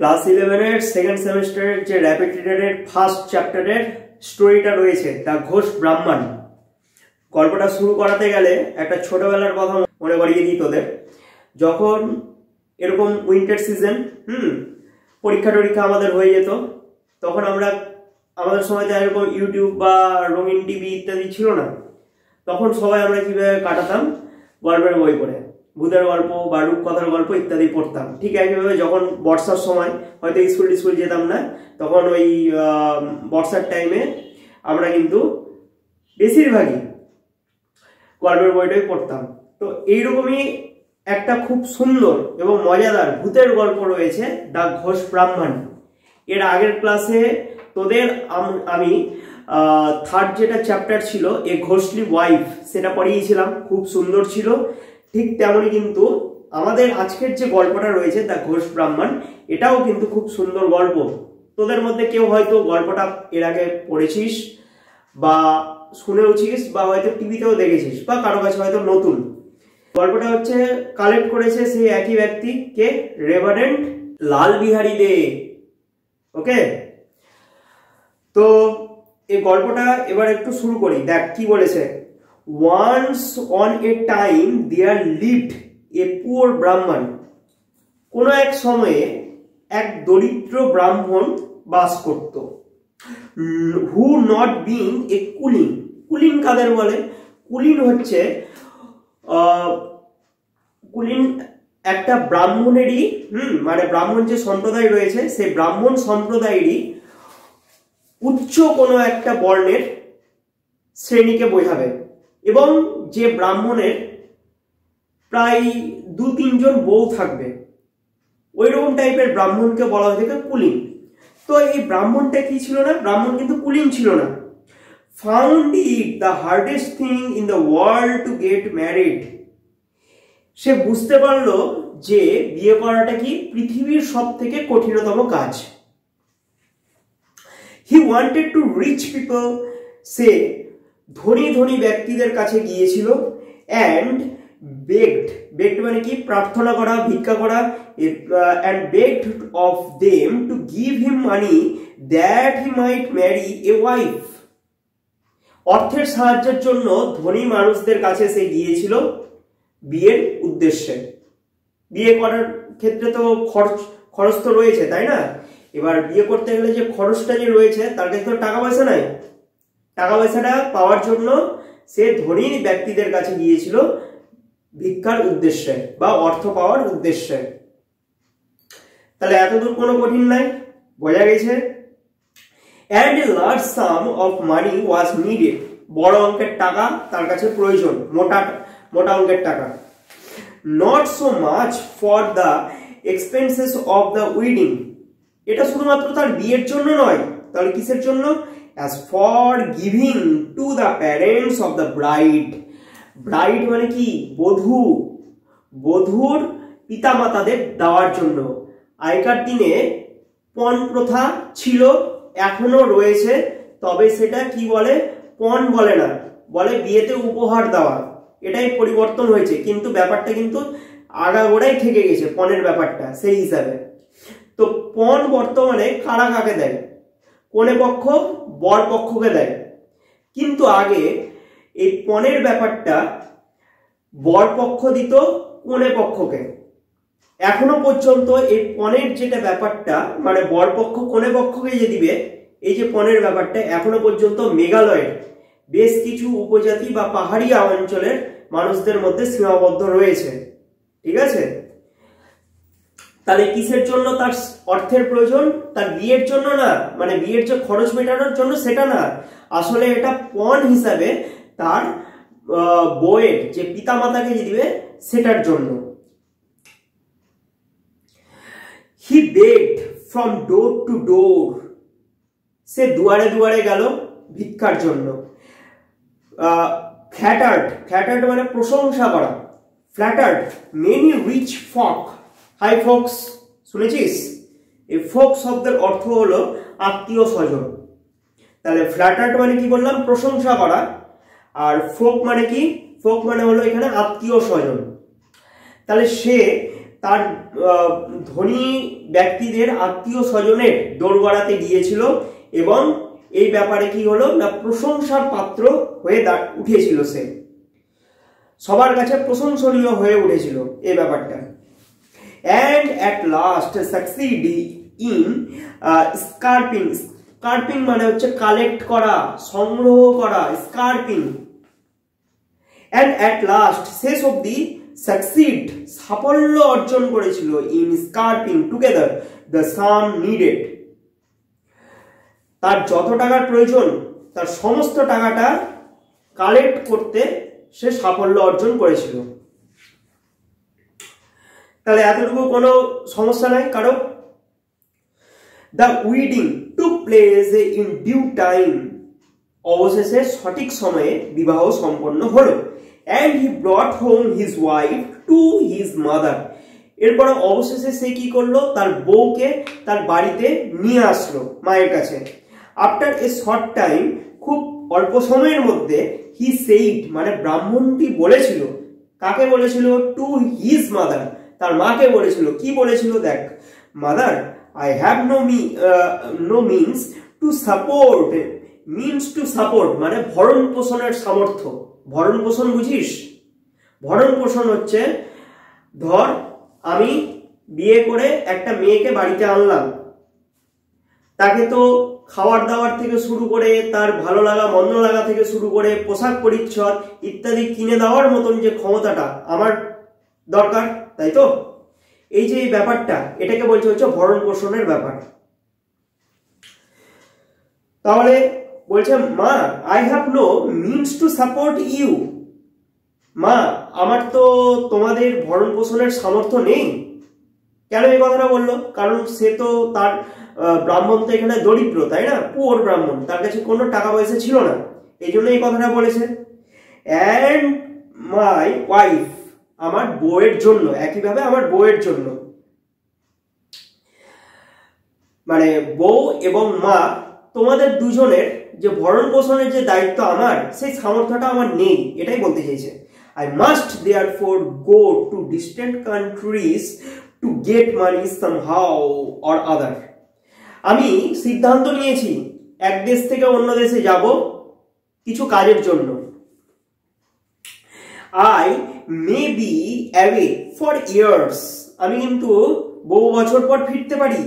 Class 11 এর second সেমিস্টারের যে র্যাপিড রিডারের ফার্স্ট চ্যাপ্টারের স্টোরিটা রয়েছে দ্য ঘোষ ব্রাহ্মণ। গল্পটা শুরু করাতে গেলে একটা ছোটবেলার কথা মনে করিয়ে দিই তোদের। যখন এরকম উইন্টার সিজন পরীক্ষা টরীক্ষা আমাদের হয়ে যেত, তখন আমাদের সময় তো এরকম ইউটিউব বা রঙিন টিভি ইত্যাদি ছিল না। তখন সবাই আমরা কিভাবে কাটাতাম, গল্পের বই পড়ে ভূতের গল্প বা রূপকথার গল্প ইত্যাদি পড়তাম। ঠিক একইভাবে যখন বর্ষার সময় হয়তো স্কুল যেতাম না, তখন ওই বর্ষার টাইমে আমরা কিন্তু বেশিরভাগই গল্পের বইটাই পড়তাম। তো এইরকমই একটা খুব সুন্দর এবং মজাদার ভূতের গল্প রয়েছে দ্য ঘোষ ব্রাহ্মণ। এর আগের ক্লাসে তোদের আমি থার্ড যেটা চ্যাপ্টার ছিল এ ঘোষলি ওয়াইফ সেটা পড়িয়েছিলাম, খুব সুন্দর ছিল। ঠিক তেমনই কিন্তু আমাদের আজকের যে গল্পটা রয়েছে দ্য ঘোষ ব্রাহ্মণ, এটাও কিন্তু খুব সুন্দর গল্প। তোদের মধ্যে কেউ হয়তো গল্পটা এর আগে পড়েছিস বা শুনেওছিস বা হয়তো টিভিতেও দেখেছিস বা কারো কাছে হয়তো নতুন। গল্পটা হচ্ছে কালেক্ট করেছে সেই একই ব্যক্তি কে, রেভারেন্ড লাল বিহারী দে। ওকে, তো এই গল্পটা এবার একটু শুরু করি। দেখ কি বলেছে। Once on a time there lived a poor Brahmin. কোন এক সময়ে এক দরিদ্র ব্রাহ্মণ বাস করত। Who not being a kulin. কুলিন কাদের বলে? কুলিন হচ্ছে কুলিন একটা ব্রাহ্মণেরই মানে ব্রাহ্মণ যে সম্প্রদায় রয়েছে সেই ব্রাহ্মণ সম্প্রদায়েরই উচ্চ কোনো একটা বর্ণের শ্রেণীকে বোঝাবে, এবং যে ব্রাহ্মণের প্রায় 2-3 জন বউ থাকবে, ওই রকম টাইপের ব্রাহ্মণকে বলা হয়ে থাকে কুলিন। তো এই ব্রাহ্মণটা কি ছিল না? ব্রাহ্মণ কিন্তু কুলিন ছিল না। Found it the hardest thing in the world to get married. সে বুঝতে পারলো যে বিয়ে করাটা কি পৃথিবীর সব থেকে কঠিনতম কাজ। He wanted to rich people. সে ধনী ধনী ব্যক্তিদের কাছে গিয়েছিল। অ্যান্ড বেগড মানে কি? প্রার্থনা করা, ভিক্ষা করা। And begged of them to give him money that he might marry a wife. অর্থের সাহায্যের জন্য ধনী মানুষদের কাছে সে গিয়েছিল বিয়ের উদ্দেশ্যে। বিয়ে করার ক্ষেত্রে তো খরচ তো রয়েছে, তাই না? এবার বিয়ে করতে গেলে যে খরচটা যে রয়েছে তার কাছে তো টাকা পয়সা নাই। টাকা পয়সাটা পাওয়ার জন্য সে ধনী ব্যক্তিদের কাছে গিয়েছিল ভিক্ষার উদ্দেশ্যে বা অর্থ পাওয়ার উদ্দেশ্যে। তাহলে এতদূর কোনো কঠিন নাই, বোঝা গেছে। And a large sum of money was needed. বড় অঙ্কের টাকা তার কাছে প্রয়োজন, মোটা অঙ্কের টাকা। Not so much for the expenses of the wedding. এটা শুধুমাত্র তার বিয়ের জন্য নয়, তাহলে কিসের জন্য? As for giving to the parents of the bride. Bride মানে কি? বধূ। বধূর পিতামাতাদের দেওয়ার জন্য। আগেকার দিনে পণ প্রথা ছিল, এখনো রয়েছে, তবে সেটা কি বলে? পণ বলে না, বলে বিয়েতে উপহার দেওয়া। এটাই পরিবর্তন হয়েছে, কিন্তু ব্যাপারটা কিন্তু আগাগোড়াই থেকে গেছে পণের ব্যাপারটা সেই হিসাবে। তো পণ বর্তমানে কারা কাকে দেয়? কনে পক্ষ বর পক্ষকে দেয়, কিন্তু আগে এই পণের ব্যাপারটা বর পক্ষ দিত কনে পক্ষকে। এখনো পর্যন্ত এই পণের যেটা ব্যাপারটা মানে বর পক্ষ কনে পক্ষকে যে দিবে, এই যে পণের ব্যাপারটা এখনো পর্যন্ত মেঘালয়ের বেশ কিছু উপজাতি বা পাহাড়ি অঞ্চলের মানুষদের মধ্যে সীমাবদ্ধ রয়েছে। ঠিক আছে, তাহলে কিসের জন্য তার অর্থের প্রয়োজন? তার বিয়ের জন্য না, মানে বিয়ের যে খরচ মেটানোর জন্য সেটা না, আসলে এটা পণ হিসাবে তার বউয়ের যে পিতামাতাকে যে দিবে সেটার জন্য। He begged from door to door. সে দুয়ারে দুয়ারে গেল ভিক্ষার জন্য। ফ্ল্যাটার্ড মানে প্রশংসা করা। ফ্ল্যাটার্ড মেনি রিচ ফক। হাই ফোকস শুনেছিস? এই ফোক শব্দের অর্থ হলো আত্মীয় স্বজন। তাহলে ফ্ল্যাটার্ড মানে কি বললাম? প্রশংসা করা। আর ফোক মানে কি? ফোক মানে হলো এখানে আত্মীয় স্বজন। তাহলে সে তার ধনী ব্যক্তিদের আত্মীয় স্বজনের দোরগোড়াতে গিয়েছিল এবং এই ব্যাপারে কি হলো না প্রশংসার পাত্র হয়ে উঠেছিল, সে সবার কাছে প্রশংসনীয় হয়ে উঠেছিল এই ব্যাপারটা। And at last succeed in scraping, scraping মানে হচ্ছে কালেক্ট করা, সংগ্রহ করা, স্কার্পিং। অ্যান্ড অ্যাট লাস্ট শেষ অব্দি সাকসিড সাফল্য অর্জন করেছিল in scraping together the sum needed, তার যত টাকার প্রয়োজন তার সমস্ত টাকাটা কালেক্ট করতে সে সাফল্য অর্জন করেছিল। তাহলে এতটুকু কোনো সমস্যা নাই কারো। The wedding took place in due time, অবশেষে সঠিক সময়ে বিবাহ সম্পন্ন হলো। And he brought home his wife to his mother, এরপরে অবশেষে সে কি করলো তার বউকে তার বাড়িতে নিয়ে আসলো মায়ের কাছে। আফটার এ শর্ট টাইম, খুব অল্প সময়ের মধ্যে, হি সেইড মানে ব্রাহ্মণটি বলেছিল, কাকে বলেছিল? টু হিজ মাদার, তার মাকে বলেছিল। কি বলেছিল দেখ, mother I have no means to support, means to support মানে ভরণ পোষণের সামর্থ্য। ভরণ পোষণ বুঝিস? ভরণ পোষণ হচ্ছে ধর আমি বিয়ে করে একটা মেয়েকে বাড়িতে আনলাম, তাকে তো খাবার দাবার থেকে শুরু করে তার ভালো লাগা মন্দ লাগা থেকে শুরু করে পোশাক পরিচ্ছদ ইত্যাদি কিনে দেওয়ার মতন যে ক্ষমতাটা আমার দরকার, তাই তো? এই যে এই ব্যাপারটা, এটাকে বলছে হচ্ছে ভরণ পোষণের ব্যাপার। তাহলে বলছে মা I have no means to support you, মা আমার তো তোমাদের ভরণ পোষণের সামর্থ্য নেই। কেন এই কথাটা বললো? কারণ সে তো তার ব্রাহ্মণ তো এখানে দরিদ্র, তাই না? পুয়ার ব্রাহ্মণ, তার কাছে কোনো টাকা পয়সা ছিল না, এই জন্য এই কথাটা বলেছে। অ্যান্ড মাই ওয়াইফ, আমার বউয়ের জন্য, একইভাবে আমার বউয়ের জন্য, মানে বউ এবং মা তোমাদের দুজনের যে ভরণ পোষণের যে দায়িত্ব আমার, সেই সামর্থ্যটা আমার নেই, এটাই বলতে চাইছে। I must therefore go to distant countries to get money somehow or other. আমি সিদ্ধান্ত নিয়েছি এক দেশ থেকে অন্য দেশে যাব কিছু কাজের জন্য। I may be away for years, আমি কিন্তু বহু বছর পর ফিরতে পারি।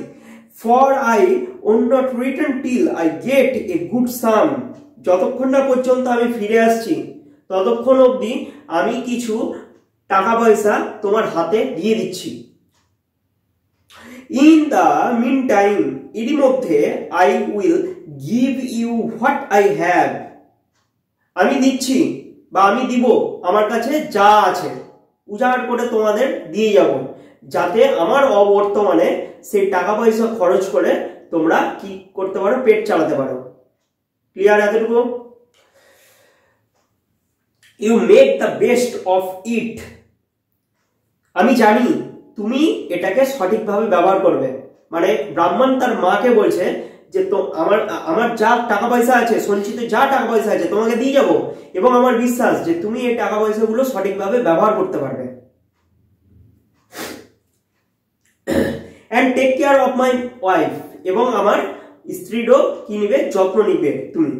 For I will not return till I get a good sum, যতক্ষণ না পর্যন্ত আমি ফিরে আসছি ততক্ষণ অবধি আমি কিছু টাকা পয়সা তোমার হাতে দিয়ে দিচ্ছি। ইন দ্য মিন টাইম, এরই মধ্যে I will give you what I have, আমি দিচ্ছি বা আমি দিব আমার কাছে যা আছে, উজাড় করে তোমাদের দিয়ে যাব, যাতে আমার অবর্তমানে সেই টাকা পয়সা খরচ করে তোমরা কি করতে পারো, পেট চালাতে পারো। ক্লিয়ার এতটুকু? You make the best of it, আমি জানি তুমি এটাকে সঠিকভাবে ব্যবহার করবে। মানে ব্রাহ্মণ তার মাকে বলছে যে তো আমার যা টাকা পয়সা আছে, সঞ্চিত যা টাকা পয়সা আছে তোমাকে দিয়ে যাব, এবং আমার বিশ্বাস যে তুমি এই টাকা পয়সাগুলো সঠিকভাবে ব্যবহার করতে পারবে। And take care of my wife, এবং আমার স্ত্রীরও কি নিবে, যত্ন নিবে তুমি।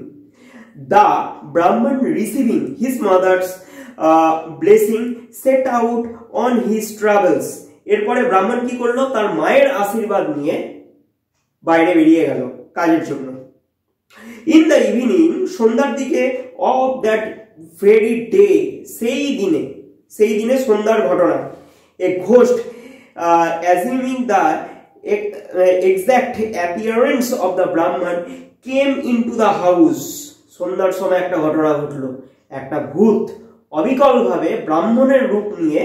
দ্য ব্রাহ্মণ receiving his mother's blessing set out on his travels, এরপরে ব্রাহ্মণ কি করলো, তার মায়ের আশীর্বাদ নিয়ে বাইরে বেরিয়ে গেল কাজের জন্য। ইন দ্য ইভিনিং, সন্ধ্যার দিকে, অফ দ্যাট ভেরি ডে, সেই দিনে সন্ধ্যার ঘটনা, a ghost assuming the exact appearance of the Brahman came into the house, সন্ধ্যার সময় একটা ঘটনা ঘটলো, একটা ভূত অবিকল ভাবে ব্রাহ্মণের রূপ নিয়ে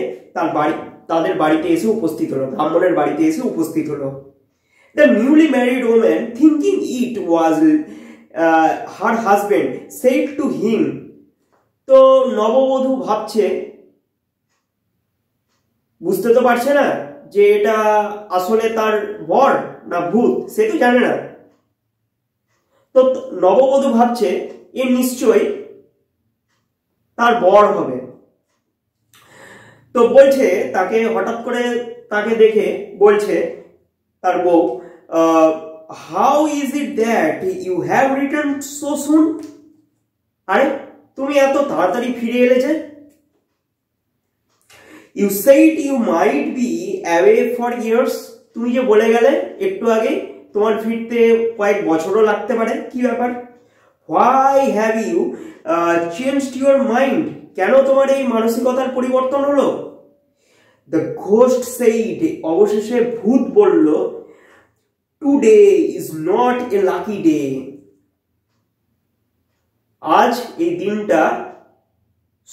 তাদের বাড়িতে এসে উপস্থিত হলো, ব্রাহ্মণের বাড়িতে এসে উপস্থিত হলো। The newly married woman, thinking it was her husband, said to him, তো নববধূ ভাবছে, বুঝতে তো পারছে না যে এটা আসলে তার বর না ভূত, সে তো জানে না। তো নববধূ ভাবছে এ নিশ্চয় তার বর হবে। তো বলছে তাকে, হঠাৎ করে তাকে দেখে বলছে তার বউ, how is it that you have return so soon? আরে তুমি এত তাড়াতাড়ি ফিরে এলে যে? You said you might be away for years, তুমি যে বলে গেলে একটু আগে তোমার ফিরতে কয়েক বছরও লাগতে পারে, কি ব্যাপার? Why have you changed your mind, কেন তোমার এই মানসিকতার পরিবর্তন হলো? দ্য ঘোস্ট সেইড, অবশেষে ভূত বলল, today is not a lucky day, আজ এই দিনটা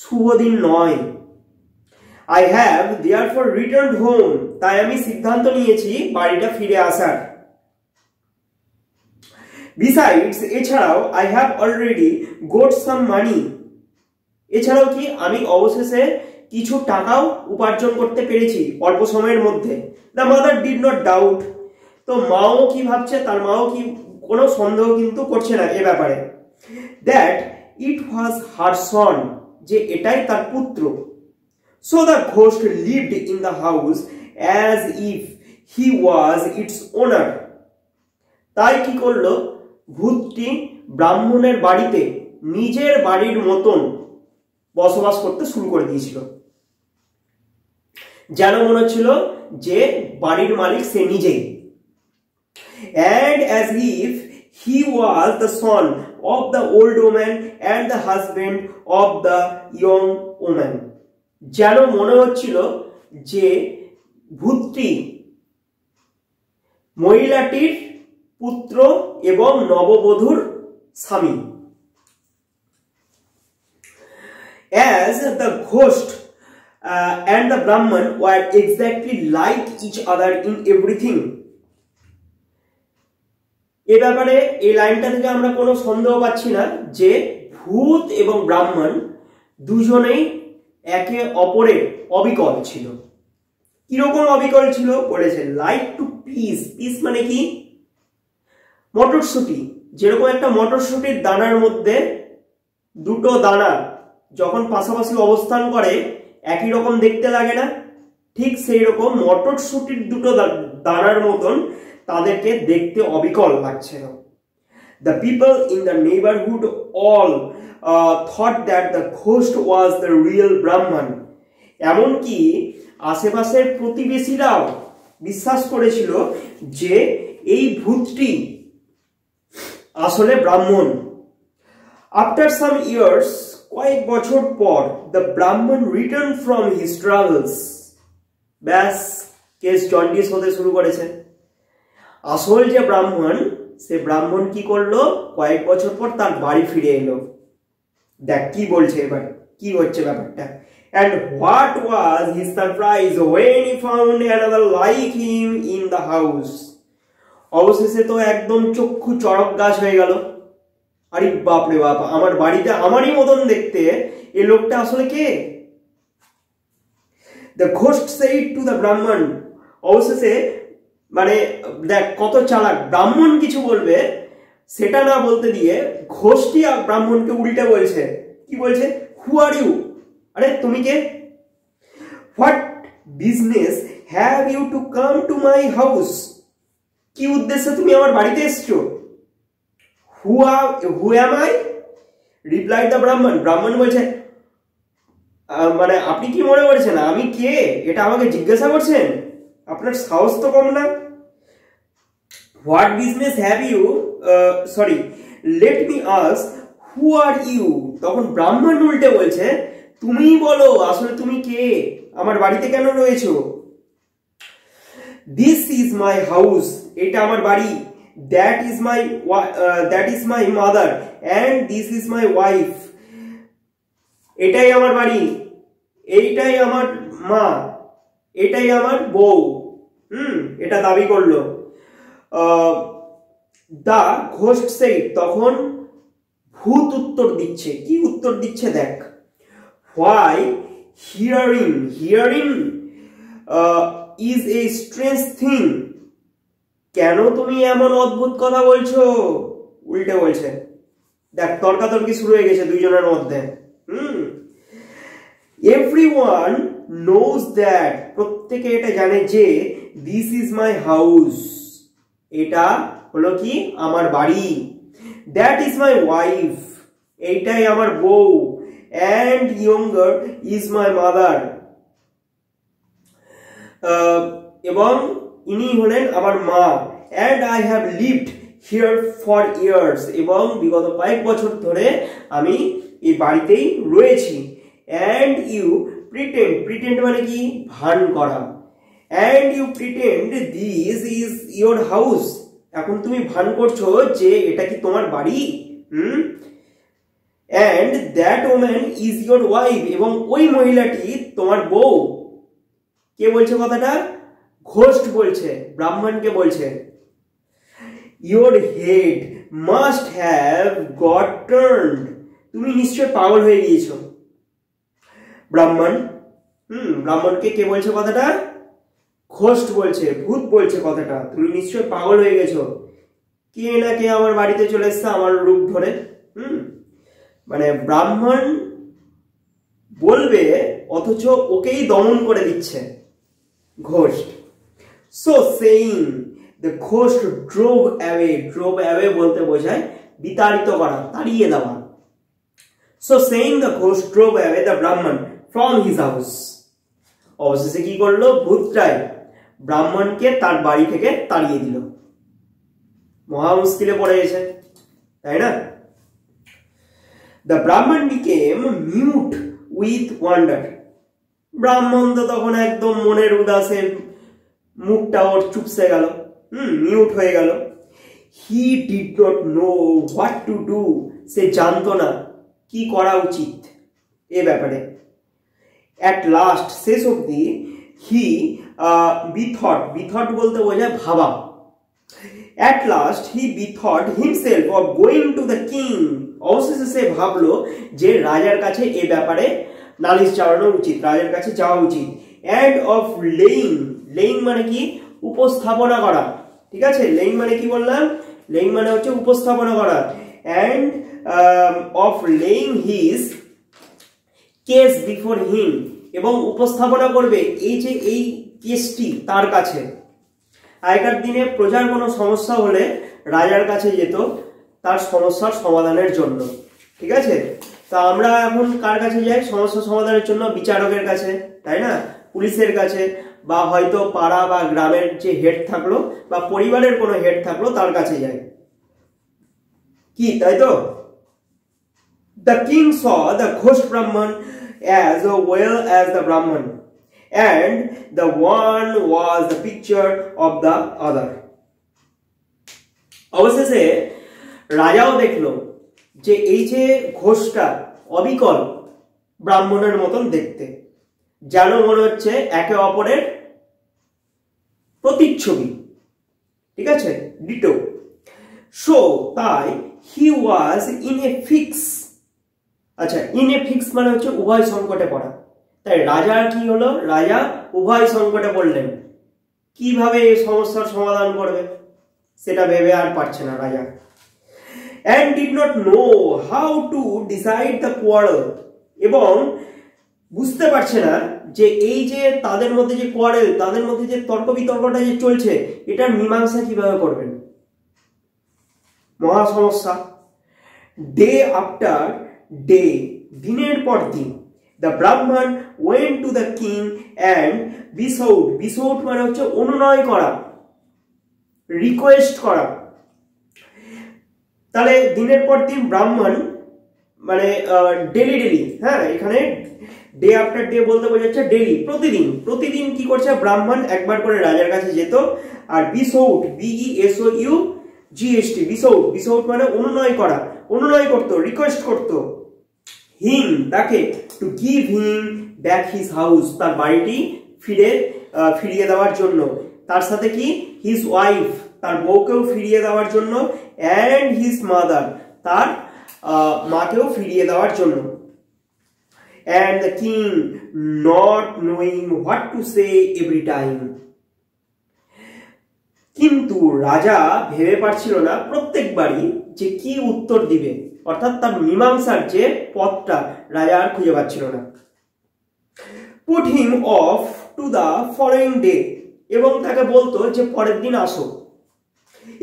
শুভ দিন নয়। I have therefore returned home, তাই আমি সিদ্ধান্ত নিয়েছি বাড়িটা ফিরে আসার। বিসাইডস, এছাড়াও I have already got some money, এছাড়াও কি আমি অবশেষে কিছু টাকাও উপার্জন করতে পেরেছি অল্প সময়ের মধ্যে। The mother did not doubt, তো মাও কি ভাবছে, তার মাও কি কোনো সন্দেহ কিন্তু করছে না এ ব্যাপারে, দ্যাট ইট ওয়াজ হার সন, যে এটাই তার পুত্র। So the ghost lived in the house as if he was it's ওনার, তাই কি করলো, ভূতটি ব্রাহ্মণের বাড়িতে নিজের বাড়ির মতন বসবাস করতে শুরু করে দিয়েছিল, যেন মনে হচ্ছিল যে বাড়ির মালিক সে নিজেই। And as if he was the son of the old woman and the husband of the young woman, যেন মনে হচ্ছিল যে ভূতটি মহিলাটির পুত্র এবং নববধূর স্বামী। As the ghost and the Brahman were exactly like each other in everything, এ ব্যাপারে এই লাইনটা থেকে আমরা কোনো সন্দেহ পাচ্ছি না যে ভূত এবং ব্রাহ্মণ দুজনেই একে অপরের অবিকল ছিল। কিরকম অবিকল ছিল বলেছে, লাইক টু পিস, পিস মানে কি, মটরশুঁটি, যেরকম একটা মটরশুঁটির দানার মধ্যে দুটো দানা যখন পাশাপাশি অবস্থান করে একই রকম দেখতে লাগে না, ঠিক সেই রকম মটরশুঁটির দুটো দানার মতন তাদেরকে দেখতে অবিকল লাগছিল। The people in the neighborhood all thought that the ghost was the real Brahman, এমনকি আশেপাশের প্রতিবেশীরাও বিশ্বাস করেছিল যে এই ভূতটি আসলে ব্রাহ্মণ। After some years, কয়েক বছর পর, the Brahman returned from his travels, ব্যাস কেস জন্ডিস হতে শুরু করেছে। আসল যে ব্রাহ্মণ, সে ব্রাহ্মণ কি করলো, কয়েক বছর পর তার বাড়ি ফিরে এলো। দেখ কি বলছে এবার, কি হচ্ছে ব্যাপারটা। And what was his surprise when he found another like him in the house, অবশেষে তো একদম চক্ষু চড়ক গাছ হয়ে গেল। আরে বাপরে বাপ, আমার বাড়িতে আমারই মতন দেখতে এই লোকটা আসলে কে? The ghost said to the Brahman, অবশেষে মানে দেখ কত চালাক, ব্রাহ্মণ কিছু বলবে সেটা না বলতে দিয়ে ঘোষটি ব্রাহ্মণকে উল্টে বলছে, কি বলছে, হু আর ইউ, আরে তুমি কে? What business have you to come to my house, কি উদ্দেশ্যে তুমি আমার বাড়িতে এসছো? Who am I, replied the Brahmin, Brahmin বলছে মানে আপনি কি মনে করছেন আমি কে, এটা আমাকে জিজ্ঞাসা করছেন? আপনার সাহস তো কম না। What business have you, sorry let me ask who are you, তখন ব্রাহ্মণ উল্টে বলছে তুমি বলো আসলে তুমি কে, আমার বাড়িতে কেন রয়েছো? দিস ইজ মাই হাউস, এটা আমার বাড়ি। That is my mother and this is my wife, এটাই আমার বাড়ি, এইটাই আমার মা, এটাই আমার বউ। এটা দাবি করলো। দা ঘোস্ট সেইড, তখন ভূত উত্তর দিচ্ছে, কি উত্তর দিচ্ছে দেখ, why hearing is a strange thing, কেন তুমি এমন অদ্ভুত কথা বলছো, উল্টে বলছে। দেখ তর্কাতর্কি শুরু হয়ে গেছে দুইজনের মধ্যে। Everyone knows that, প্রত্যেকে এটা জানে যে this is my house, এটা হলো কি আমার বাড়ি, that is my wife, এইটাই আমার বউ, and younger is my mother, এবং ইনি হলেন আমার মা, and I have lived here for years, এবং বিগত কয়েক বছর ধরে আমি এই বাড়িতেই রয়েছি, and you pretend মানে কি ভান করা, and you pretend this is your house, এখন তুমি ভান করছো যে এটা কি তোমার বাড়ি, and that woman is your wife, এবং ওই মহিলাটি তোমার বউ। কে বলছে কথাটা? ঘোষ্ট বলছে, ব্রাহ্মণকে বলছে। your head must have got turned, তুমি নিশ্চয় পাগল হয়ে গিয়েছো। ব্রাহ্মণকে কে বলছে কথাটা? ঘোষ্ট বলছে, ভূত বলছে কথাটা, তুমি নিশ্চয় পাগল হয়ে গেছো, কে না কে আমার বাড়িতে চলে এসছে আমার রূপ ধরে। মানে ব্রাহ্মণ বলবে অথচ ওকেই দমন করে দিচ্ছে ghost. So saying, the ghost drove away বলতে বোঝায় বিতাড়িত করা, তাড়িয়ে দেওয়া। So saying, the ghost drove away the Brahman from his house, অবশেষে কি করলো? ভূতটাই ব্রাহ্মণকে তার বাড়ি থেকে তাড়িয়ে দিল। মহা মুশকিলে পড়ে গেছে, তাই না? The Brahman became mute with wonder, ব্রাহ্মণ তো তখন একদম মনের উদাসে মুখটা ওর চুপসে গেল, মিউট হয়ে গেল। He did not know what to do, সে জানতো না কি করা উচিত এ ব্যাপারে। At last, শেষ অবধি, he bethought বলতে বোঝায় ভাবা। At last he bethought himself of going to the king, অবশেষে সে ভাবলো যে রাজার কাছে এ ব্যাপারে নালিশ চালানো উচিত, রাজার কাছে যাওয়া উচিত। and of laying মানে কি? উপস্থাপনা করা, ঠিক আছে? laying মানে কি বললাম? laying মানে হচ্ছে উপস্থাপনা করা। and of laying his case before him, এবং উপস্থাপনা করবে এই যে এই কেসটি তার কাছে। আগেকার দিনে প্রজার কোনো সমস্যা হলে রাজার কাছে যেত তার সমস্যার সমাধানের জন্য, ঠিক আছে? তা আমরা এখন কার কাছে যাই সমস্যা সমাধানের জন্য? বিচারকের কাছে, তাই না? পুলিশের কাছে, বা হয়তো পাড়া বা গ্রামের যে হেড থাকলো বা পরিবারের কোনো হেড থাকলো তার কাছে যাই, কি তাই তো? The king saw the ghost Brahman as well as the Brahman, and the one was the picture of the other. অবশেষে রাজাও দেখলো যে এই যে ঘোষটা অবিকল ব্রাহ্মণের মতন দেখতে, যেন মনে হচ্ছে একে অপরের প্রতিচ্ছবি, ঠিক আছে? ডিটো। সো তাই হি ওয়াজ ইন এ ফিক্স, আচ্ছা ইন এ ফিক্স মানে হচ্ছে উভয় সংকটে পড়া। তাই রাজার কি হলো? রাজা উভয় সংকটে পড়লেন, কিভাবে এই সমস্যার সমাধান করবে সেটা ভেবে আর পারছে না রাজা। and did not know how to decide the quarrel, এবং বুঝতে পারছে না যে এই যে তাদের মধ্যে যে কোয়ারেল, তাদের মধ্যে যে তর্ক বিতর্কটা যে চলছে এটার মীমাংসা কিভাবে করবেন, মহা সমস্যা। ডে আফটার ডে, দিনের পর দিন, the Brahman went to the king and besought মানে হচ্ছে অনুনয় করা, রিকোয়েস্ট করা। তাহলে দিনের পর দিন ব্রাহ্মণ মানে ডেলি, হ্যাঁ এখানে ডে আফটার ডে বলতে বোঝাচ্ছে ডেলি, প্রতিদিন কি করছে? ব্রাহ্মণ একবার করে রাজার কাছে যেত। আর বিসৌট, BESOUGHT, বিসৌট মানে অনুনয় করা, অনুনয় করতো, রিকোয়েস্ট করতো। হিম তাকে, two give him back his house, তার বাড়িটি ফিরিয়ে দেওয়ার জন্য। তার সাথে কি? হিজ ওয়াইফ, তার বউকেও ফিরিয়ে দেওয়ার জন্য। অ্যান্ড হিজ মাদার, তার মাকেও ফিরিয়ে দেওয়ার জন্য। and the king not knowing what to say every time, কিন্তু রাজা ভেবে পারছিল না প্রত্যেকবারই যে কি উত্তর দিবে, অর্থাৎ তার মীমাংসার যে পথটা রাজা আর খুঁজে পাচ্ছিল না। put him off to the following day, এবং তাকে বলতো যে পরের দিন আসো।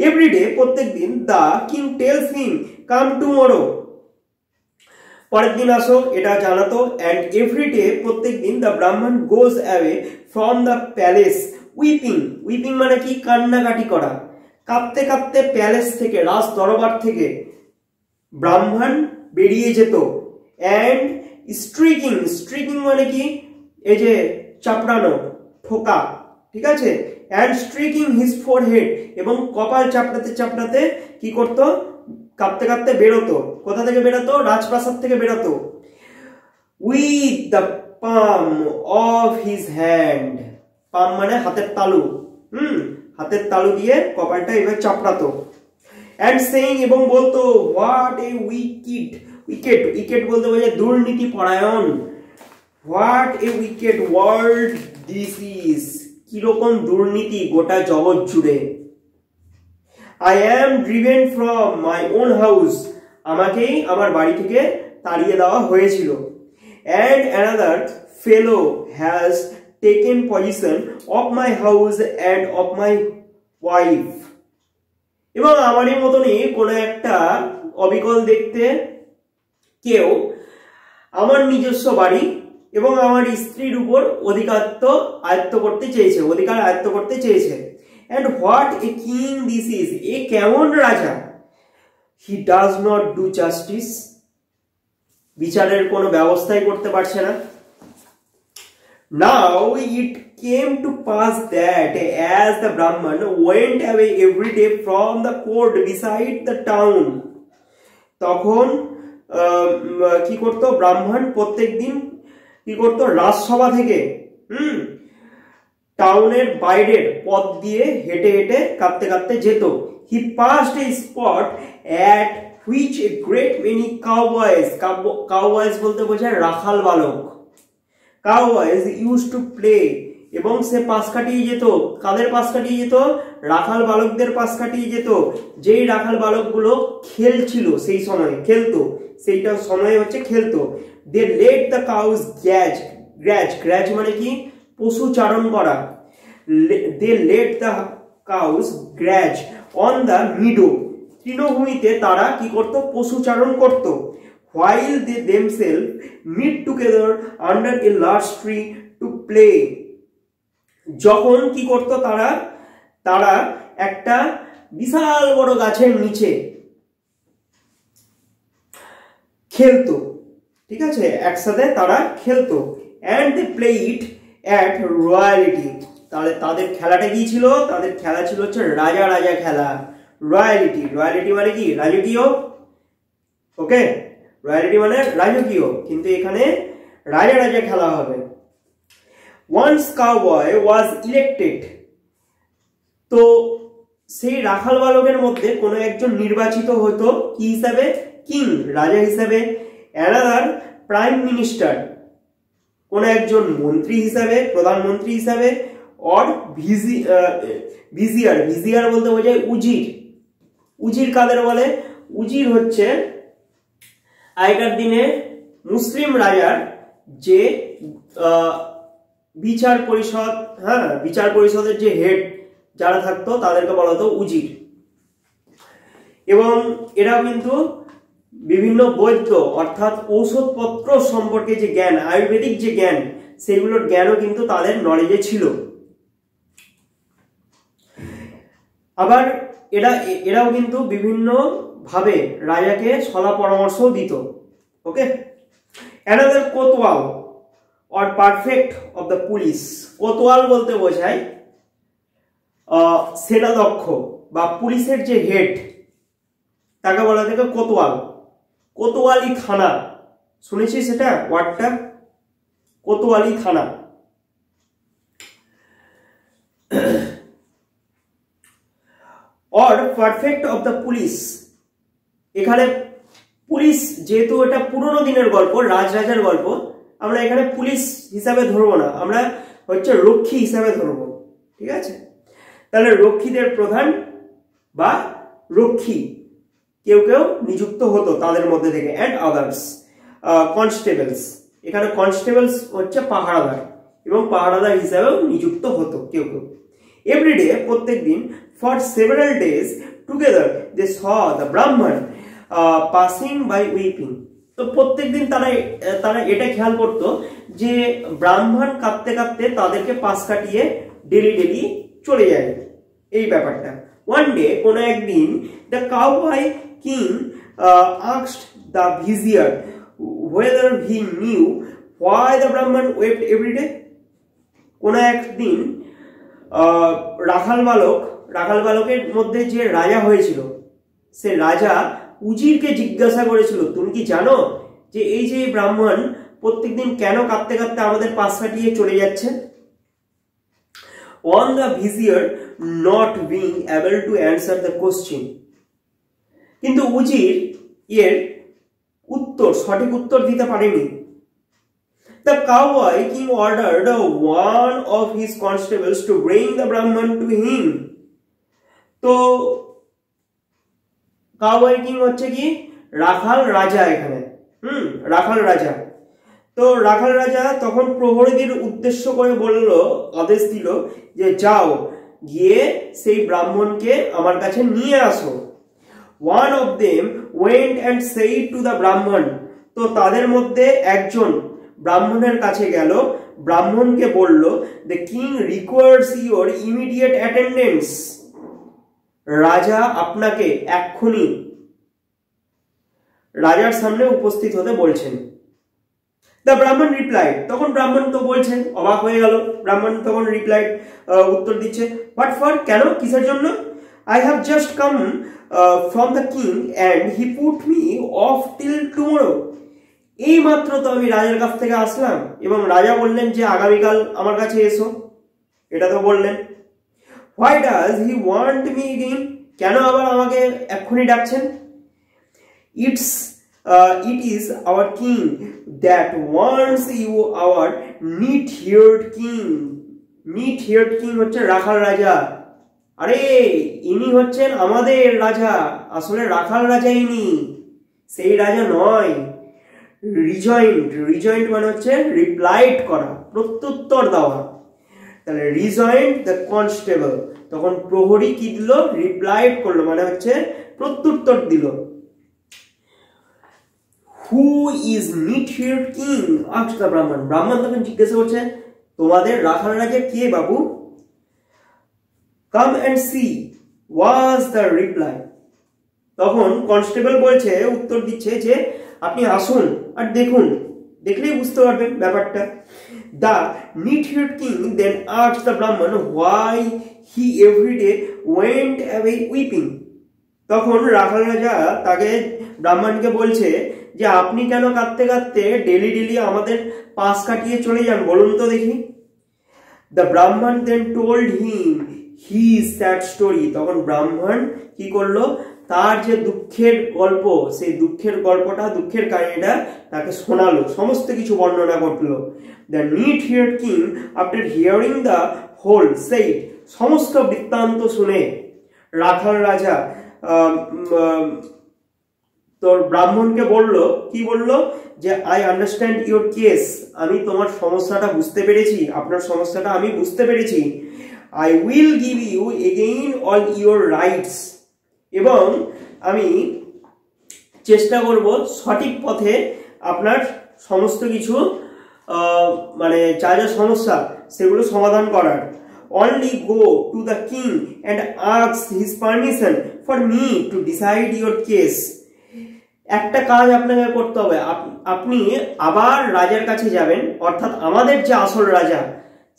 এভরিডে, প্রত্যেক দিন, the king tells him come tomorrow, পরের দিন আসো এটা জানাতো। অ্যান্ড এভরিডে, প্রত্যেক দিন, the Brahmin goes away from the palace weeping, weeping মানে কি কান্নাকাটি করা, কাঁদতে কাঁদতে প্যালেস থেকে, রাজ দরবার থেকে ব্রাহ্মণ বেরিয়ে যেত। অ্যান্ড স্ট্রিকিং, স্ট্রিকিং মানে কি এই যে চাপড়ানো, ঠোকা, ঠিক আছে। অ্যান্ড স্ট্রিকিং হিজ ফোরহেড, এবং কপাল চাপড়াতে চাপড়াতে কি করতো, কাঁদতে কাঁদতে বেরোতো। কোথা থেকে বেরোতো? রাজপ্রাসাদ থেকে বেরোতো। With the palm of his hand, palm মানে হাতের তালু, হাতের তালু দিয়ে কপালটা এবার চাপড়াতো। অ্যান্ড সেইং, এবং বলতো, what a wicket, wicket, wicket বলতে বোঝায় দুর্নীতি পরায়ণ। What a wicket world this is, কিরকম দুর্নীতি গোটা জগৎ জুড়ে। I am driven from my own house, আমাকেই আমার বাড়ি থেকে তাড়িয়ে দেওয়া হয়েছিল। And another fellow has taken possession of my house and of my wife, এবং আমারই মতনই কোনো একটা অবিকল দেখতে কেউ আমার নিজস্ব বাড়ি এবং আমার স্ত্রীর উপর অধিকার আয়ত্ত করতে চেয়েছে। And what a king this is, এ কেমন রাজা। He does not do justice, বিচারের কোনো ব্যবস্থাই করতে পারছে না। Now it came to pass that as the Brahman went away every day from the court beside the town, তখন কি করতো ব্রাহ্মণ, প্রত্যেক দিন কি করতো, রাজসভা থেকে টাউনের বাইরের পথ দিয়ে হেঁটে হেঁটে কাঁদতে কাঁদতে যেত। He passed a spot at which a great many cowboys, cowboys বলতে বোঝায় রাখাল বালক, cowboys used to play, এবং সে পাশ কাটিয়ে যেত। কাদের পাশ কাটিয়ে যেত? রাখাল বালকদের পাশ কাটিয়ে যেত, যেই রাখাল বালকগুলো খেলছিল, সেই সময় খেলতো, সেইটা সময় হচ্ছে খেলতো। They let the cows graze মানে কি পশু চারণ করা। They let the cows graze on the meadow, তৃণভূমিতে তারা কি করত? পশু চারণ করত। While they themselves meet together under a large tree to play, যখন কি করত তারা একটা বিশাল বড় গাছের নিচে খেলতো, ঠিক আছে, একসাথে তারা খেলতো। And they played at royalty, তাহলে তাদের খেলাটা কি ছিল? তাদের খেলা ছিল হচ্ছে রাজা রাজা খেলা। রয়্যালিটি, রয়্যালিটি মানে কি? রাজকীয়। ওকে, রয়্যালিটি মানে রাজকীয়, কিন্তু এখানে রাজা রাজা খেলা হবে। Once cowboy was elected, তো সেই রাখাল বালকের মধ্যে কোনো একজন নির্বাচিত হতো কি হিসাবে? কিং, রাজা হিসাবে। Another প্রাইম মিনিস্টার, কোন একজন মন্ত্রী হিসাবে, প্রধানমন্ত্রী হিসাবে। অর ভিজিয়ার, ভিজিয়ার বলতে বোঝায় উজির। উজির কাদের বলে? উজির হচ্ছে আগেকার দিনে মুসলিম রাজার যে বিচার পরিষদ, বিচার পরিষদের যে হেড যারা থাকতো তাদেরকে বলা হতো উজির। এবং এরাও কিন্তু বিভিন্ন বৈদ্য অর্থাৎ ঔষধপত্র সম্পর্কে যে জ্ঞান, আয়ুর্বেদিক যে জ্ঞান, সেগুলোর জ্ঞানও কিন্তু তাদের নলেজে ছিল। আবার এরাও কিন্তু বিভিন্ন ভাবে রাজাকে সলা পরামর্শ দিত। Okay, another kotwal or perfect of the police, kotwal বলতে বোঝায় সেনাধ্যক্ষ বা পুলিশের যে হেড, তাকে বলা থাকে কোতওয়াল। কোতোয়ালি থানা, শুনেছিস সেটা ওয়ার্ডটা? কোতোয়ালি থানা। Or perfect of the police, এখানে পুলিশ যেহেতু এটা পুরোনো দিনের গল্প, রাজরাজার গল্প, আমরা এখানে পুলিশ হিসাবে ধরবো না, আমরা হচ্ছে রক্ষী হিসাবে ধরবো, ঠিক আছে? তাহলে রক্ষীদের প্রধান বা রক্ষী কেউ কেউ নিযুক্ত হতো তাদের মধ্যে থেকে। অ্যান্ড আদার্স কনস্টেবলস, এখানে কনস্টেবলস হচ্ছে পাহারাদার, এবং পাহারাদার হিসাবেও নিযুক্ত হতো কেউ কেউ। এভরিডে, প্রত্যেক দিন, for several days together they saw the Brahmin passing by weeping. তো প্রত্যেকদিন তারা এটা খেয়াল করতো যে ব্রাহ্মণ কাঁদতে কাঁদতে তাদেরকে পাশ কাটিয়ে ডেলি চলে যায়, এই ব্যাপারটা। ওয়ান ডে, কোনো একদিন, the cowboy king asked the vizier whether he knew why the Brahman wept every day. কোনো একদিন রাখাল বালকের মধ্যে যে রাজা হয়েছিল, সে রাজা উজিরকে জিজ্ঞাসা করেছিল, তুমি কি জানো যে এই যে ব্রাহ্মণ প্রত্যেকদিন কেন কাঁদতে কাঁদতে আমাদের পাশ কাটিয়ে চলে যাচ্ছে? On the vizier not being able to answer the question, কিন্তু উজির এর সঠিক উত্তর দিতে পারেনি। The cowboy king ordered one of his constables to bring the Brahman to him. তো কাউবয় কিং হচ্ছে কি রাখাল রাজা, এখানে রাখাল রাজা। তো রাখাল রাজা তখন প্রহরীদের উদ্দেশ্য করে আদেশ দিল যে যাও, গিয়ে সেই ব্রাহ্মণকে আমার কাছে নিয়ে আসো। One of them went and said to the Brahman, তো তাদের মধ্যে একজন ব্রাহ্মণের কাছে গেল, ব্রাহ্মণকে বলল, the king requires your immediate attendance, রাজা আপনাকে এক্ষুনি রাজার সামনে উপস্থিত হতে বলছেন। The Brahman replied, তখন ব্রাহ্মণ তো বলছেন, অবাক হয়ে গেল। ব্রাহ্মণ তখন রিপ্লাইড, উত্তর দিচ্ছে, what for, কেন, কিসের জন্য? I have just come from the king and he put me off till tomorrow. এই মাত্র তো আমি রাজার কাছ থেকে আসলাম এবং রাজা বললেন যে আগামীকাল আমার কাছে এসো, এটা তো বললেন। Why does he want me again? কেন আবার আমাকে এক্ষুনি ডাকছেন? It is our king that wants you, our neat-haired king. Neat-haired king হচ্ছে রাখাল রাজা। আরে ইনি হচ্ছেন আমাদের রাজা, আসলে রাখাল রাজা ইনি, সেই রাজা নয়। রিজয়েন্ট মানে হচ্ছে রিপ্লাইড করা, প্রত্যুত্তর দেওয়া। তাহলে রিজয়েন্ট দ্য কনস্টেবল, তখন প্রহরী কি দিল? রিপ্লাইড করলো, মানে হচ্ছে প্রত্যুত্তর দিল। Who is NEET-heard king asked the Brahmin, ব্রাহ্মণ তখন জিজ্ঞাসা করছে, তোমাদের রাখাল রাজা কে বাবু? Come and see was the reply. তখন কনস্টেবল বলছে, উত্তর দিচ্ছে যে আপনি আসুন আর দেখুন, দেখলেই বুঝতে পারবেন ব্যাপারটা। The neat-haired king then asked the Brahman why he every day went away weeping. তখন রাখাল রাজা তাকে ব্রাহ্মণকে বলছে যে আপনি কেন কাঁদতে কাঁদতে ডেলি আমাদের পাশ কাটিয়ে চলে যান, বলুন তো দেখি। The Brahman then told him his sad story. তখন ব্রাহ্মণ কি করলো? তার যে দুঃখের গল্প, সেই দুঃখের কাহিনীটা তাকে শোনালো, সমস্ত কিছু বর্ণনা করলো। The neat-haired king after hearing the whole said, সমস্ত বৃত্তান্ত শুনে রাখাল রাজা তোর ব্রাহ্মণকে কি বলল যে আই আন্ডারস্ট্যান্ড ইউর কেস, আমি তোমার সমস্যাটা বুঝতে পেরেছি, আপনার সমস্যাটা আমি বুঝতে পেরেছি। I will give you again all your rights, এবং আমি চেষ্টা করব সঠিক পথে আপনার সমস্ত কিছু মানে যা সমস্যা সেগুলো সমাধান করার। Only go to the king and ask his permission for me to decide your case. একটা কাজ আপনাকে করতে হবে, আপনি আবার রাজার কাছে যাবেন, অর্থাৎ আমাদের যে আসল রাজা,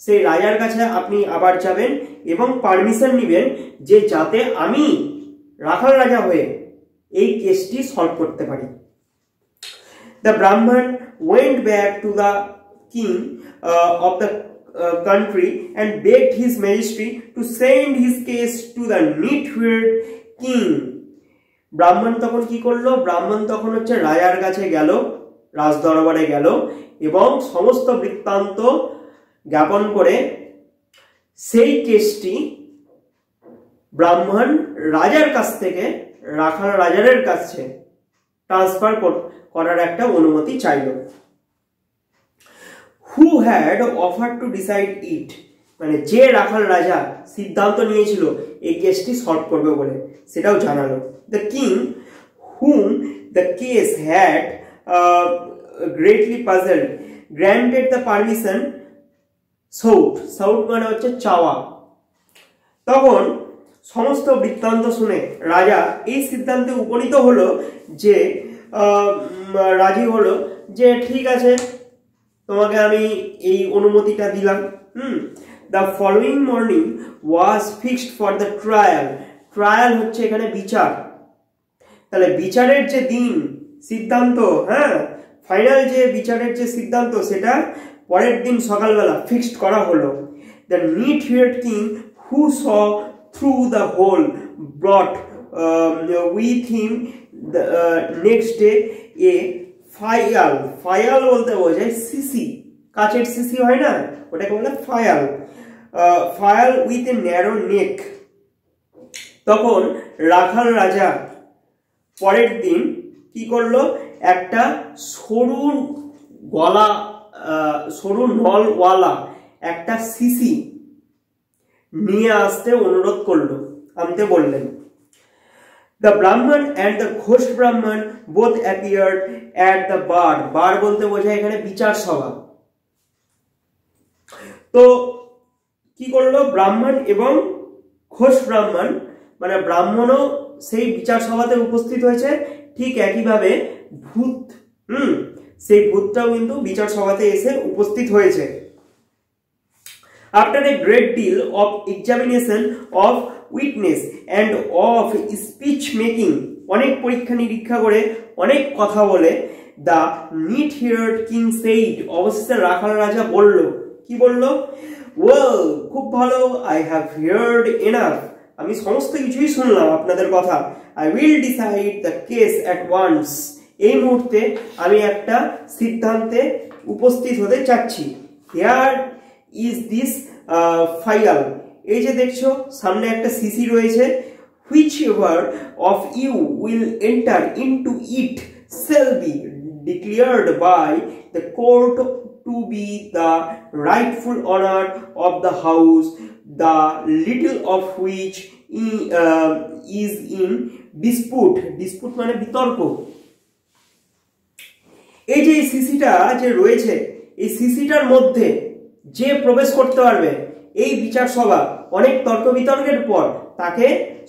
সেই রাজার কাছে আপনি আবার যাবেন এবং পারমিশন নেবেন যে যাতে আমি রাখাল রাজা হয়ে এই কেসটি সলভ করতে পারি। The Brahman went back to the king of the country and begged his majesty to send his case to the neat-haired king. ব্রাহ্মণ তখন কি করলো? ব্রাহ্মণ তখন হচ্ছে রাজার কাছে গেল, রাজ দরবারে গেল এবং সমস্ত বৃত্তান্ত জ্ঞাপন করে সেই কেসটি ব্রাহ্মণ রাজার কাছ থেকে রাখাল রাজার কাছে ট্রান্সফার করার একটা অনুমতি চাইল। Who had offer to decide it, মানে যে রাখাল রাজা সিদ্ধান্ত নিয়েছিল এই কেসটি সলভ করবে বলে, সেটাও জানালো। The king whom the case had greatly puzzled granted the permission sought, sought মানে হচ্ছে চাওয়া। তখন সমস্ত বৃত্তান্ত শুনে রাজা এই সিদ্ধান্তে উপনীত হলো যে রাজি হলো যে ঠিক আছে, তোমাকে আমি এই অনুমতিটা দিলাম। The following morning was fixed for the trial, trial হচ্ছে এখানে বিচার, তাহলে বিচারের যে দিন সিদ্ধান্ত, হ্যাঁ ফাইনাল যে বিচারের যে সিদ্ধান্ত সেটা পরের দিন সকালবেলা ফিক্সড করা হলো। The NEET heard king who saw through the whole brought with him next day a phial, phial বলতে বোঝায় সিসি, কাচের সিসি হয় না, ওটাকে বলে phial, phial with a narrow neck. তখন রাখাল রাজা পরের দিন কি করলো, একটা সরু গলা সরু নলওয়ালা একটা সিসি নিয়ে আসতে অনুরোধ করলো, আনতে বললেন। The Brahman and the Ghosh Brahman both appeared at the bar. বার বলতে বোঝায় এখানে বিচার সভা। তো কি করলো, ব্রাহ্মণ এবং ঘোষ ব্রাহ্মণ, মানে ব্রাহ্মণও সেই বিচার সভাতে উপস্থিত হয়েছে, ঠিক একইভাবে ভূত, সেই ভূতটাও কিন্তু বিচার সভাতে এসে উপস্থিত হয়েছে। After a great deal of examination of witness and of speech making, অনেক পরীক্ষা নিরীক্ষা করে অনেক কথা বলে, the neat haired king said, অবশেষে রাখাল রাজা বলল, কি বলল, well খুব ভালো, I have heard enough, আমি সমস্ত কিছুই শুনলাম আপনাদের কথা, I will decide the case at once, এই মুহূর্তে আমি একটা সিদ্ধান্তে উপস্থিত হতে চাচ্ছি। Here is this ফাইল, এই যে দেখছো সামনে একটা সিসি রয়েছে, whichever of you will enter into it shall be declared by the court to be the rightful owner of the house, the little of which is in dispute, dispute মানে বিতর্ক। এই যে সিসিটা যে রয়েছে, এই সিসিটার মধ্যে যে প্রবেশ করতে পারবে এই বিচার সভা, অনেক তর্ক বিতর্কের পর তাকে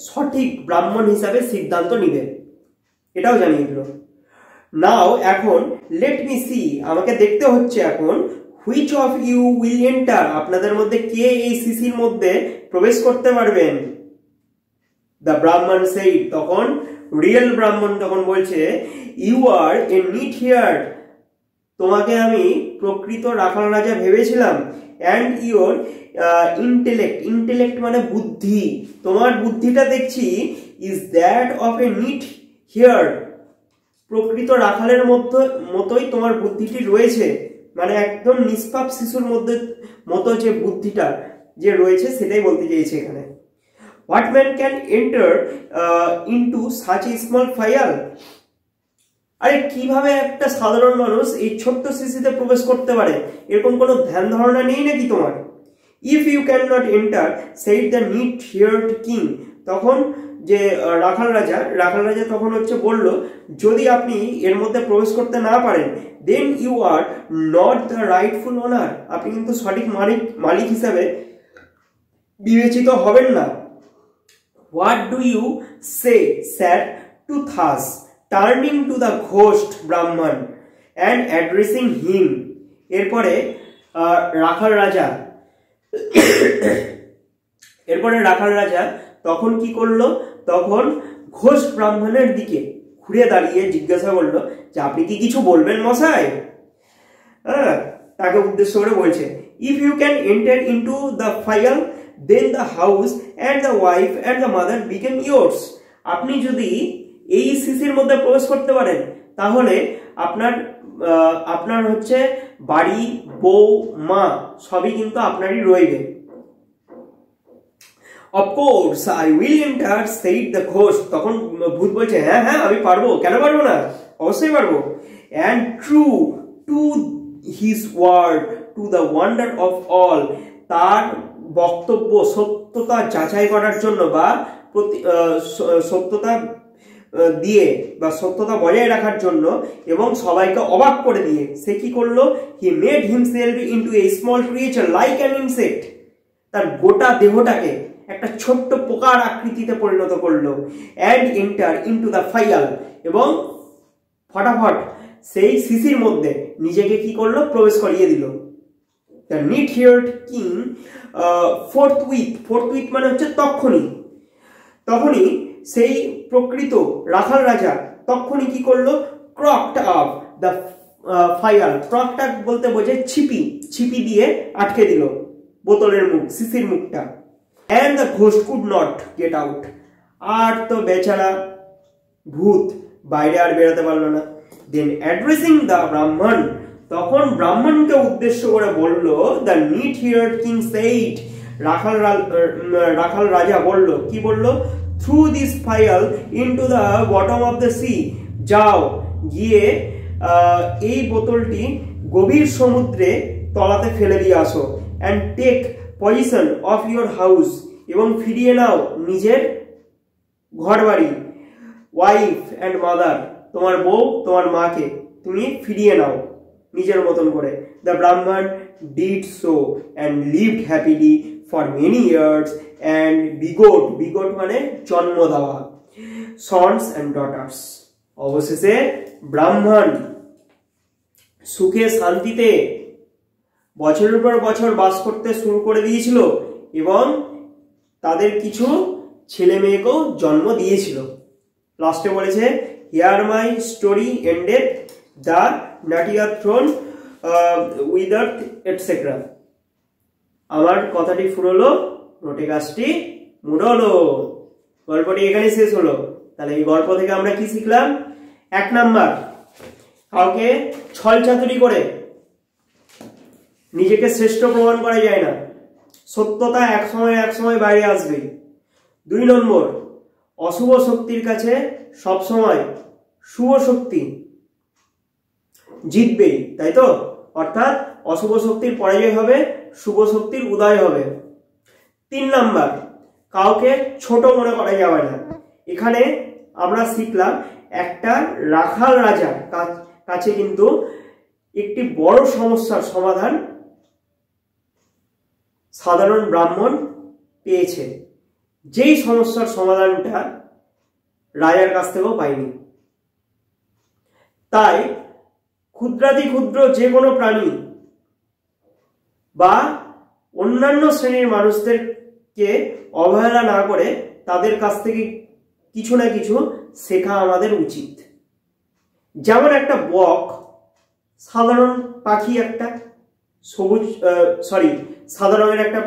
সঠিক ব্রাহ্মণ হিসাবে সিদ্ধান্ত নিবে, এটাও জানিয়ে দিল। নাও এখন লেট মি সি, আমাকে দেখতে হচ্ছে এখন, which of you will enter, আপনাদের মধ্যে কে এই সিসির মধ্যে প্রবেশ করতে পারবেন। দ্য ব্রাহ্মণ সেই, তখন রিয়েল ব্রাহ্মণ তখন বলছে, you are a neatherd, তোমাকে আমি প্রকৃত রাখাল রাজা ভেবেছিলাম, অ্যান্ড ইউর ইন্টেলেক্ট, ইন্টেলেক্ট মানে বুদ্ধি, তোমার বুদ্ধিটা দেখছি is that of a neatherd, প্রকৃত রাখালের মতোই তোমার বুদ্ধিটি রয়েছে, মানে একদম নিষ্পাপ শিশুর মতো যে বুদ্ধিটা যে রয়েছে সেটাই বলতে চাইছে এখানে। What man can enter into such a small vial, আরে কিভাবে একটা সাধারণ মানুষ এই ছোট্ট সিসিতে প্রবেশ করতে পারে, এরকম কোনো ধ্যান ধারণা নেই নাকি তোমার। If you cannot enter said the NEET heard king, তখন যে রাখাল রাজা তখন হচ্ছে বলল, যদি আপনি এর মধ্যে প্রবেশ করতে না পারেন, then you are not the rightful owner, আপনি কিন্তু সঠিক মালিক হিসাবে বিবেচিত হবেন না। What do you say sir to thus, turning to the ghost Brahmin and addressing him, এরপরে রাখাল রাজা তখন কি করলো, তখন ঘোষ ব্রাহ্মণের দিকে ঘুরে দাঁড়িয়ে জিজ্ঞাসা করলো যে আপনি কি কিছু বলবেন মশাই। হ্যাঁ, তাকে উদ্দেশ্য করে বলছে, if you can enter into the fire then the house and the wife and the mother became yours, আপনি যদি এই সিসির মধ্যে প্রবেশ করতে পারেন তাহলে আপনার হচ্ছে বাড়ি, বউ, মা সবই কিন্তু আপনারই রইবে। Of course I will enter, said the ghost, তখন ভূত বলছে, হ্যাঁ হ্যাঁ আমি পারবো, কেন পারবো না, অবশ্যই পারবো। And true to his word, to to the wonder of all, তার বক্তব্য সত্যতা যাচাই করার জন্য বা সত্যতা দিয়ে বা সত্যতা বজায় রাখার জন্য এবং সবাইকে অবাক করে দিয়ে সে কি করলো, he made himself into a small creature like an insect, তার গোটা দেহটাকে একটা ছোট্ট পোকার আকৃতিতে পরিণত করলো, and enter into the fire, এবং ফটাফট সেই শিশির মধ্যে নিজেকে কি করলো, প্রবেশ করিয়ে দিল। দ্য নিট হিয়ার্ড কিং ফোর্থউইথ মানে হচ্ছে তখনই সেই প্রকৃত রাখাল রাজা তখনই কি করলো, ক্রকড আপ দ্য ফায়ার, ক্রকড আপ বলতে বোঝে ছিপি দিয়ে আটকে দিল বোতলের মুখ, শিশির মুখটা। And the ghost could not get out, আর তো বেচারা ভূত বাইরে আর বেরোতে পারলো না। দেন অ্যাড্রেসিং দ্য ব্রাহ্মণ, তখন ব্রাহ্মণকে উদ্দেশ্য করে বলল, the NEET heard king said, রাখাল রাজা বলল, কি বলল, through this fire into the bottom of the sea, যাও গিয়ে এই বোতলটি গভীর সমুদ্রে তলাতে ফেলে দিয়ে আসো, and take position of your house, এবং ফিরিয়ে নাও নিজের ঘর বাড়ি, ওয়াইফ অ্যান্ড মাদার, তোমার বউ তোমার মাকে তুমি ফিরিয়ে নাও নিজের মতন করে। The Brahmin did so and lived happily for many years and begot মানে জন্ম দেওয়া, সন্স অ্যান্ড ডটার্স। অবশেষে ব্রাহ্মণ সুখে শান্তিতে বছরের পর বছর বাস করতে শুরু করে দিয়েছিল এবং তাদের কিছু ছেলে মেয়েকেও জন্ম দিয়েছিল। লাস্টে বলেছে, here my story ended, the নাটিয়ার থ্রোন উইদার্থ এটসেট্রা। আমার কথাটি ফুরলো, রোটে গাছটি মুড়লো। গল্পটি এখানে শেষ হলো। তাহলে এই গল্প থেকে আমরা কি শিখলাম? 1 নাম্বার, কাউকে ছল চাতুরি করে নিজেকে শ্রেষ্ঠ প্রমাণ করা যায় না, সত্যতা এক সময় বাইরে আসবে। 2 নম্বর, অশুভ শক্তির কাছে সবসময় শুভ শক্তি জিতবেই, তাই তো? অর্থাৎ অশুভ শক্তির পরাজয় হবে, শুভ শক্তির উদয় হবে। 3 নাম্বার, কাউকে ছোট মনে করা যাবে না। এখানে আমরা শিখলাম একটা রাখাল রাজার কাছে কিন্তু একটি বড় সমস্যার সমাধান সাধারণ ব্রাহ্মণ পেয়েছে, যেই সমস্যার সমাধানটা রাজার কাছ থেকেও পায়নি। তাই ক্ষুদ্রাতি ক্ষুদ্র যে কোনো প্রাণী বা অন্যান্য শ্রেণীর মানুষদেরকে অবহেলা না করে তাদের কাছ থেকে কিছু না কিছু শেখা আমাদের উচিত। যেমন একটা বক সাধারণ পাখি, একটা সাদা রঙের একটা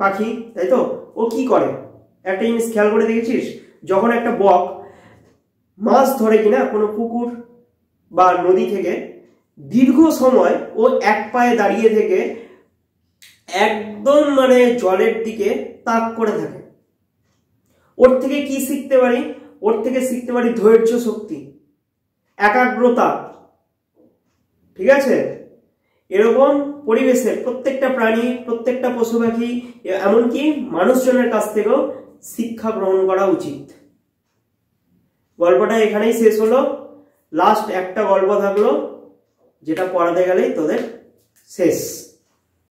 পাখি, তাই তো? ও কি করে একটা জিনিস খেয়াল করে দেখেছিস? যখন একটা বক মাছ ধরে কিনা কোনো পুকুর বা নদী থেকে, দীর্ঘ সময় ও এক পায়ে দাঁড়িয়ে থেকে একদম মানে জলের দিকে তাক করে থাকে। ওর থেকে কি শিখতে পারি? ওর থেকে শিখতে পারি ধৈর্য শক্তি, একাগ্রতা, ঠিক আছে? এরকম পরিবেশে প্রত্যেকটা প্রাণী, প্রত্যেকটা পশু পাখি, এমনকি মানুষজনের কাছ থেকেও শিক্ষা গ্রহণ করা উচিত। গল্পটা এখানেই শেষ হলো। লাস্ট একটা গল্প থাকলো, যেটা পড়াতে গেলেই তোদের শেষ।